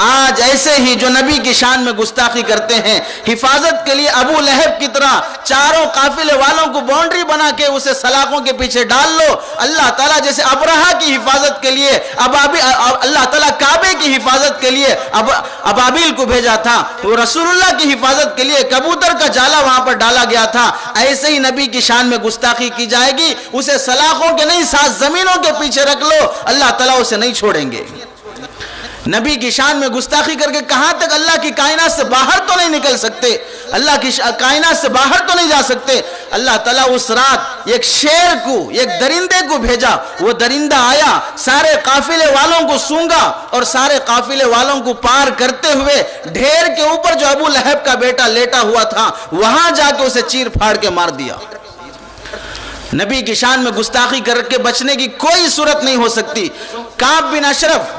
آج ایسے ہی جو نبی کی شان میں گستاخی کرتے ہیں، حفاظت کے لیے ابو لہب کی طرح چاروں قافلے والوں کو باؤنڈری بنا کے اسے سلاخوں کے پیچھے ڈال لو۔ اللہ تعالیٰ جیسے ابرہہ کی حفاظت کے لیے اللہ تعالیٰ کعبے کی حفاظت کے لیے ابابیل کو بھیجا تھا، وہ رسول اللہ کی حفاظت کے لیے کبوتر کا جالا وہاں پر ڈالا گیا تھا، ایسے ہی نبی کی شان میں گستاخی کی جائے گی، اسے سلاخوں کے نہیں 7 زمینوں کے پیچھے رکھ لو، اللہ تعالیٰ اسے نہیں چھوڑیں گے۔ نبی کی شان میں گستاخی کر کے کہاں تک؟ اللہ کی کائنات سے باہر تو نہیں نکل سکتے، اللہ کی کائنات سے باہر تو نہیں جا سکتے۔ اللہ تعالیٰ اس رات ایک شیر کو، ایک درندے کو بھیجا، وہ درندہ آیا، سارے قافلے والوں کو سونگا اور سارے قافلے والوں کو پار کرتے ہوئے ڈھیر کے اوپر جو ابو لہب کا بیٹا لیٹا ہوا تھا وہاں جا کے اسے چیر پھاڑ کے مار دیا۔ نبی کی شان میں گستاخی کر کے بچنے کی کوئی صورت نہیں ہو سکتی۔ کعب بن اشرف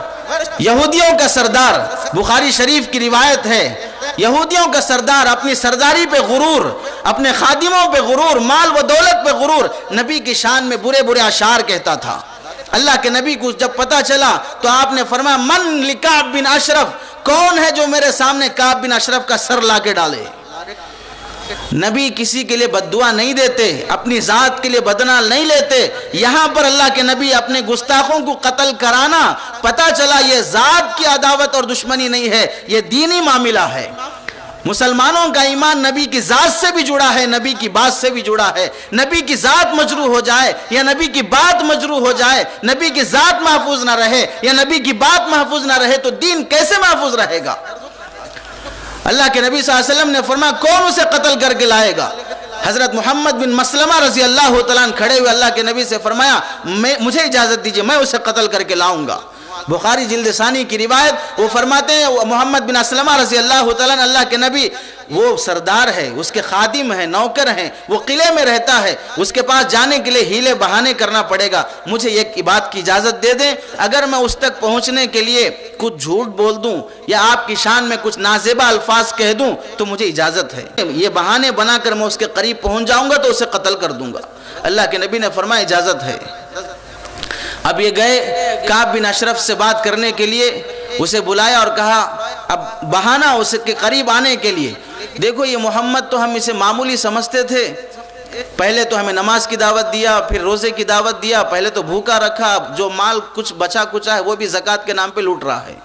یہودیوں کا سردار، بخاری شریف کی روایت ہے، یہودیوں کا سردار، اپنی سرداری پہ غرور، اپنے خادموں پہ غرور، مال و دولت پہ غرور، نبی کی شان میں برے برے اشعار کہتا تھا۔ اللہ کے نبی کو جب پتا چلا تو آپ نے فرمایا من لکعب بن اشرف، کون ہے جو میرے سامنے کعب بن اشرف کا سر لا کے ڈالے؟ نبی کسی کے لیے بد دعا نہیں دیتے، اپنی ذات کے لیے بدنام نہیں لیتے۔ یہاں پر اللہ کے نبی اپنے گستاخوں کو قتل کرانا، پتا چلا یہ ذات کی عداوت اور دشمنی نہیں ہے، یہ دینی معاملہ ہے۔ مسلمانوں کا ایمان نبی کی ذات سے بھی جڑا ہے، نبی کی بات سے بھی جڑا ہے۔ نبی کی ذات مجروح ہو جائے یا نبی کی بات مجروح ہو جائے، نبی کی ذات محفوظ نہ رہے یا نبی کی بات محفوظ نہ رہے تو دین کیسے محفوظ رہے گا؟ اللہ کے نبی صلی اللہ علیہ وسلم نے فرمایا کون اسے قتل کر کے لائے گا؟ حضرت محمد بن مسلمہ رضی اللہ تعالیٰ عنہ کھڑے ہوئے اللہ کے نبی سے فرمایا مجھے اجازت دیجئے، میں اسے قتل کر کے لاؤں گا۔ بخاری جلد ثانی کی روایت، وہ فرماتے ہیں محمد بن اسلمہ رضی اللہ تعالیٰ عنہ، اللہ کے نبی وہ سردار ہے، اس کے خادم ہیں، نوکر ہیں، وہ قلعے میں رہتا ہے، اس کے پاس جانے کے لیے ہیلے بہانے کرنا پڑے گا، مجھے ایک بات کی اجازت دے دیں، اگر میں اس تک پہنچنے کے لیے کچھ جھوٹ بول دوں یا آپ کی شان میں کچھ نازیبہ الفاظ کہہ دوں تو مجھے اجازت ہے، یہ بہانے بنا کر میں اس کے قریب پہنچ جاؤں گا تو اسے قتل کر دوں گا۔ اللہ کے نبی نے فرمایا اجازت ہے۔ اب یہ گئے کعب بن اشرف سے بات کرنے کے لیے، اسے بلایا اور کہا اب بہانہ اس کے قریب آنے کے لیے۔ دیکھو یہ محمد تو ہم اسے معمولی سمجھتے تھے، پہلے تو ہمیں نماز کی دعوت دیا، پھر روزے کی دعوت دیا، پہلے تو بھوکا رکھا، جو مال کچھ بچا کچا ہے وہ بھی زکوٰۃ کے نام پہ لوٹ رہا ہے۔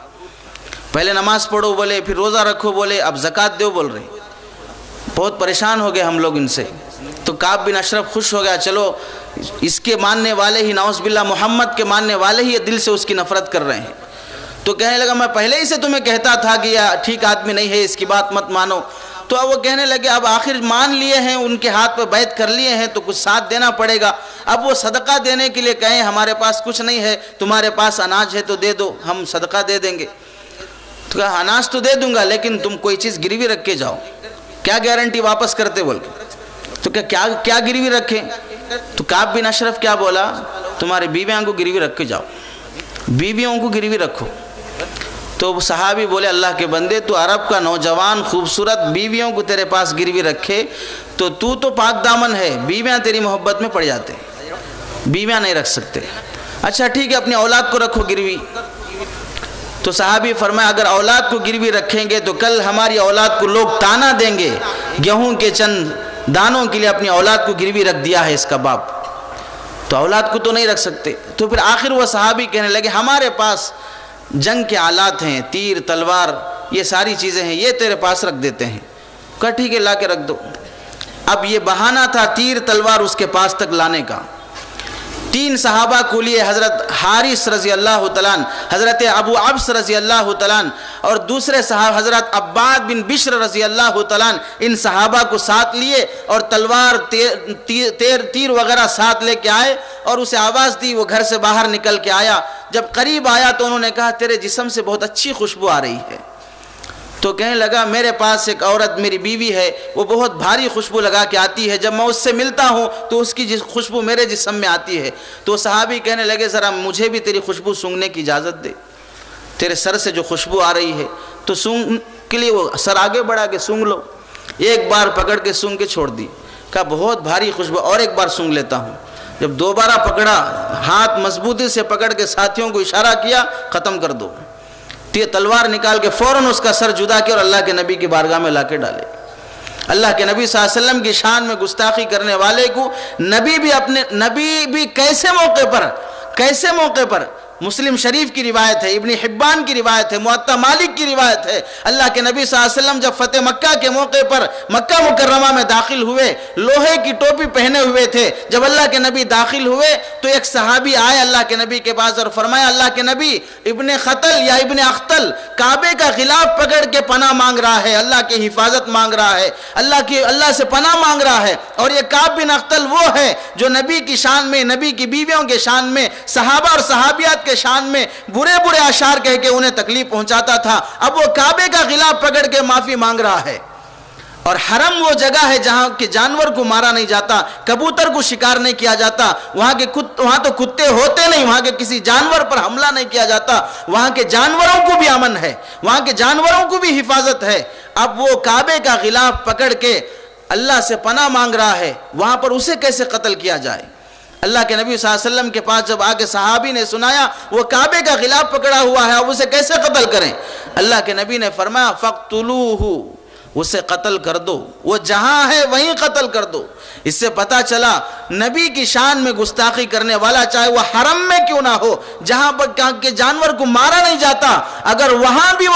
پہلے نماز پڑھو بولے، پھر روزہ رکھو بولے، اب زکوٰۃ دو بول رہے۔ بہت پریشان ہو گئے ہم لوگ ان سے۔ تو کعب بن اشرف خوش ہو گیا، چلو اس کے ماننے والے ہی، نعوذ باللہ محمد کے ماننے والے ہی دل سے اس کی نفرت کر رہے ہیں۔ تو کہنے لگا میں پہلے ہی سے تمہیں کہتا تھا کہ یہ ٹھیک آدمی نہیں ہے، اس کی بات مت مانو۔ تو اب وہ کہنے لگے اب آخر مان لیے ہیں، ان کے ہاتھ پہ بیعت کر لیے ہیں تو کچھ ساتھ دینا پڑے گا۔ اب وہ صدقہ دینے کے لیے کہیں ہمارے پاس کچھ نہیں ہے، تمہارے پاس اناج ہے تو دے دو، ہم صدقہ دے دیں گے۔ تو کہا اناج تو دے دوں گا لیکن تم کوئی چیز گروی رکھ کے جاؤ، کیا گارنٹی واپس کرتے بول کے۔ تو کیا گروی رکھیں؟ تو کعب بن اشرف کیا بولا، تمہاری بیویوں کو گروی رکھ کے جاؤ، بیویوں کو گروی رکھو۔ تو صحابی بولے اللہ کے بندے تو عرب کا نوجوان خوبصورت بیویوں کو تیرے پاس گروی رکھے تو پاک دامن ہے، بیویاں تیری محبت میں پڑ جاتے، بیویاں نہیں رکھ سکتے۔ اچھا ٹھیک ہے اپنی اولاد کو رکھو گروی۔ تو صحابی فرمایا اگر اولاد کو گروی رکھیں گے تو کل ہماری اولاد کو لوگ تانا دیں گے، گیہوں کے چند دانوں کے لیے اپنی اولاد کو گروی رکھ دیا ہے اس کا باپ، تو اولاد کو تو نہیں رکھ سکتے۔ تو پھر آخر وہ صحابی کہنے لگے ہمارے پاس جنگ کے آلات ہیں، تیر تلوار یہ ساری چیزیں ہیں، یہ تیرے پاس رکھ دیتے ہیں۔ کہا ٹھیک ہے لا کے رکھ دو۔ اب یہ بہانہ تھا تیر تلوار اس کے پاس تک لانے کا۔ 3 صحابہ کو لیے، حضرت حارث رضی اللہ تعالیٰ عنہ، حضرت ابو عبس رضی اللہ تعالیٰ عنہ اور دوسرے صحابہ حضرت عباد بن بشر رضی اللہ تعالیٰ عنہ، ان صحابہ کو ساتھ لیے اور تلوار تیر وغیرہ ساتھ لے کے آئے اور اسے آواز دی، وہ گھر سے باہر نکل کے آیا۔ جب قریب آیا تو انہوں نے کہا تیرے جسم سے بہت اچھی خوشبو آ رہی ہے۔ تو کہنے لگا میرے پاس ایک عورت میری بیوی ہے، وہ بہت بھاری خوشبو لگا کے آتی ہے، جب میں اس سے ملتا ہوں تو اس کی خوشبو میرے جسم میں آتی ہے۔ تو صحابی کہنے لگے ذرا مجھے بھی تیری خوشبو سونگھنے کی اجازت دے، تیرے سر سے جو خوشبو آ رہی ہے تو سونگ کے لیے وہ سر آگے بڑھا کے سونگ لو۔ ایک بار پکڑ کے سونگ کے چھوڑ دی، کہا بہت بھاری خوشبو، اور ایک بار سونگ لیتا ہوں۔ جب دوبارہ پکڑا، ہاتھ مضبوطی سے پکڑ کے ساتھیوں کو اشارہ کیا ختم کر دو۔ تلوار نکال کے فوراً اس کا سر جدا کیا اور اللہ کے نبی کی بارگاہ میں لا کے ڈالے۔ اللہ کے نبی صلی اللہ علیہ وسلم کی شان میں گستاخی کرنے والے کو نبی بھی کیسے موقع پر مسلم شریف کی روایت ہے، ابن حبان کی روایت ہے، موطا مالک کی روایت ہے، اللہ کے نبی صلی اللہ علیہ وسلم جب فتح مکہ کے موقع پر مکہ مکرمہ میں داخل ہوئے، لوہے کی ٹوپی پہنے ہوئے تھے۔ جب اللہ کے نبی داخل ہوئے تو ایک صحابی آئے اللہ کے نبی کے پاس اور فرمایا، اللہ کے نبی، ابن خطل یا ابن اختل کعبے کا غلاف پکڑ کے پناہ مانگ رہا ہے، اللہ کی حفاظت مانگ رہا ہے، اللہ سے پناہ مانگ رہا ہے، اور یہ کعب بن اختل وہ ہے جو نبی کی شان میں، نبی کی بیویوں کے شان میں، صحابہ اور صحابیات کے شان میں برے اشعار کہہ کے انہیں تکلیف پہنچاتا تھا۔ اب وہ کعبے کا غلاف پکڑ کے معافی مانگ رہا ہے، اور حرم وہ جگہ ہے جہاں کے جانور کو مارا نہیں جاتا، کبوتر کو شکار نہیں کیا جاتا، وہاں تو کتے ہوتے نہیں، وہاں کے کسی جانور پر حملہ نہیں کیا جاتا، وہاں کے جانوروں کو بھی امن ہے، وہاں کے جانوروں کو بھی حفاظت ہے۔ اب وہ کعبے کا غلاف پکڑ کے اللہ سے پناہ مانگ رہا ہے، وہاں پر اسے کیسے قتل کیا جائے؟ اللہ کے نبی صلی اللہ علیہ وسلم کے پاس جب آگے صحابی نے سنایا وہ کعبے کا غلاف پکڑا ہوا ہے، اب اسے کیسے قتل کریں؟ اللہ کے نبی نے فرمایا فَقْتُلُوهُ، اسے قتل کر دو، وہ جہاں ہے وہیں قتل کر دو۔ اس سے پتہ چلا نبی کی شان میں گستاخی کرنے والا چاہے وہ حرم میں کیوں نہ ہو، جہاں پر کہ جانور کو مارا نہیں جاتا، اگر وہاں بھی وہ